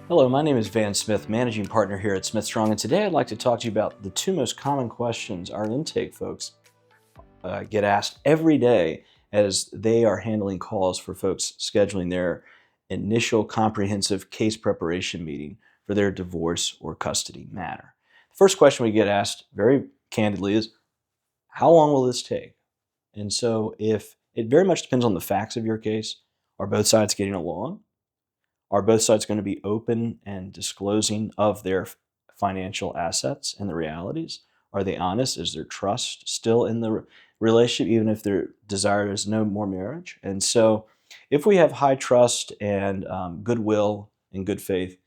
Hello, my name is Van Smith, managing partner here at Smith Strong, and today I'd like to talk to you about the two most common questions our intake folks get asked every day as they are handling calls for folks scheduling their initial comprehensive case preparation meeting for their divorce or custody matter. The first question we get asked very candidly is, how long will this take? And so if it very much depends on the facts of your case, are both sides getting along? Are both sides going to be open and disclosing of their financial assets and the realities? Are they honest? Is there trust still in the relationship, even if their desire is no more marriage? And so, if we have high trust and goodwill and good faith,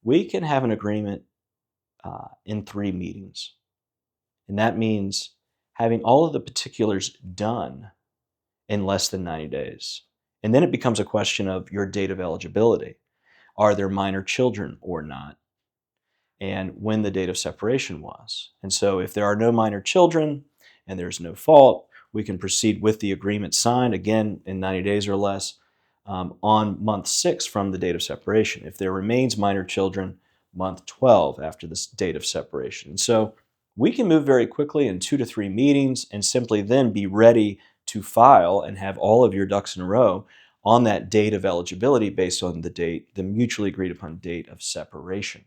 we can have an agreement in 3 meetings. And that means having all of the particulars done in less than 90 days. And then it becomes a question of your date of eligibility. Are there minor children or not? And when the date of separation was. And so if there are no minor children and there's no fault, we can proceed with the agreement signed, again, in 90 days or less, on month 6 from the date of separation. If there remains minor children, month 12 after the date of separation. And so we can move very quickly in 2 to 3 meetings and simply then be ready to file and have all of your ducks in a row on that date of eligibility based on the mutually agreed upon date of separation.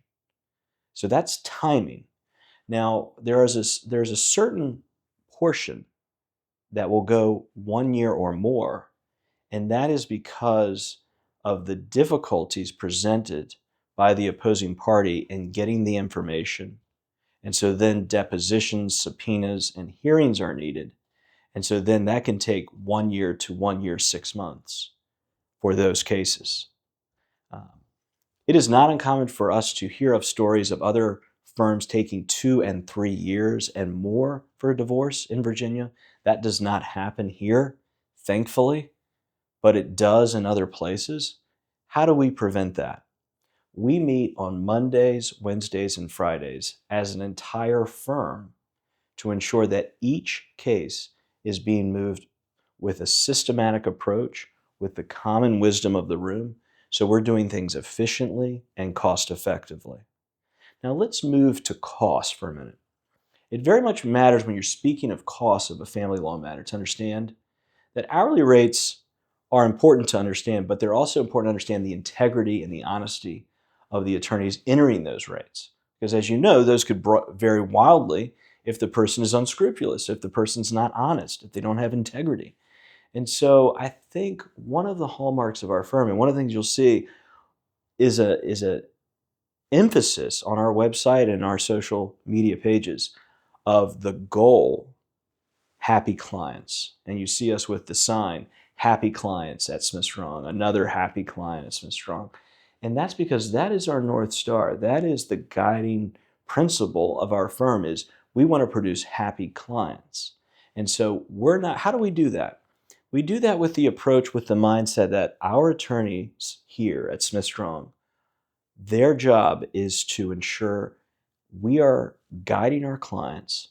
So that's timing. Now, there's a certain portion that will go 1 year or more, and that is because of the difficulties presented by the opposing party in getting the information. And so then depositions, subpoenas, and hearings are needed. And so then that can take 1 year to 1 year, 6 months for those cases. It is not uncommon for us to hear of stories of other firms taking 2 and 3 years and more for a divorce in Virginia. That does not happen here, thankfully, but it does in other places. How do we prevent that? We meet on Mondays, Wednesdays, and Fridays as an entire firm to ensure that each case is being moved with a systematic approach, with the common wisdom of the room, so we're doing things efficiently and cost effectively. Now let's move to cost for a minute. It very much matters when you're speaking of costs of a family law matter to understand that hourly rates are important to understand, but they're also important to understand the integrity and the honesty of the attorneys entering those rates. Because as you know, those could vary wildly if the person is unscrupulous, if the person's not honest, if they don't have integrity. And so I think one of the hallmarks of our firm, and one of the things you'll see is a emphasis on our website and our social media pages of the goal, happy clients. And you see us with the sign, happy clients at Smith Strong, another happy client at Smith Strong. And that's because that is our North Star. That is the guiding principle of our firm, is we want to produce happy clients. And so how do we do that? We do that with the approach, with the mindset that our attorneys here at Smith Strong, their job is to ensure we are guiding our clients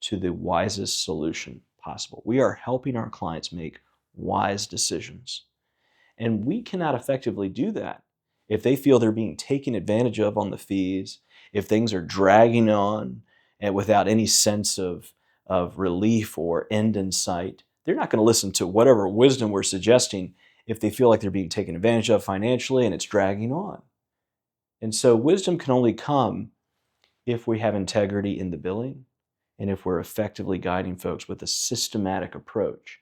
to the wisest solution possible. We are helping our clients make wise decisions. And we cannot effectively do that if they feel they're being taken advantage of on the fees, if things are dragging on and without any sense of relief or end in sight. They're not going to listen to whatever wisdom we're suggesting if they feel like they're being taken advantage of financially and it's dragging on. And so wisdom can only come if we have integrity in the billing and if we're effectively guiding folks with a systematic approach.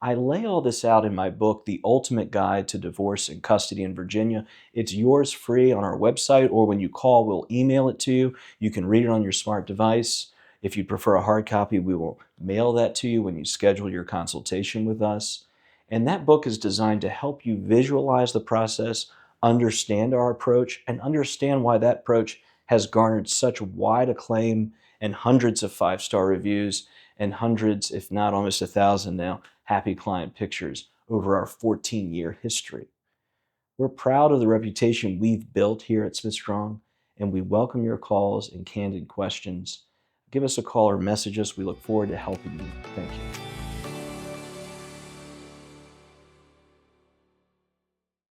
I lay all this out in my book, The Ultimate Guide to Divorce and Custody in Virginia. It's yours free on our website, or when you call, we'll email it to you. You can read it on your smart device. If you prefer a hard copy, we will mail that to you when you schedule your consultation with us. And that book is designed to help you visualize the process, understand our approach, and understand why that approach has garnered such wide acclaim and hundreds of 5-star reviews and hundreds, if not almost 1,000 now, happy client pictures over our 14-year history. We're proud of the reputation we've built here at Smith Strong, and we welcome your calls and candid questions. Give us a call or message us. We look forward to helping you. Thank you.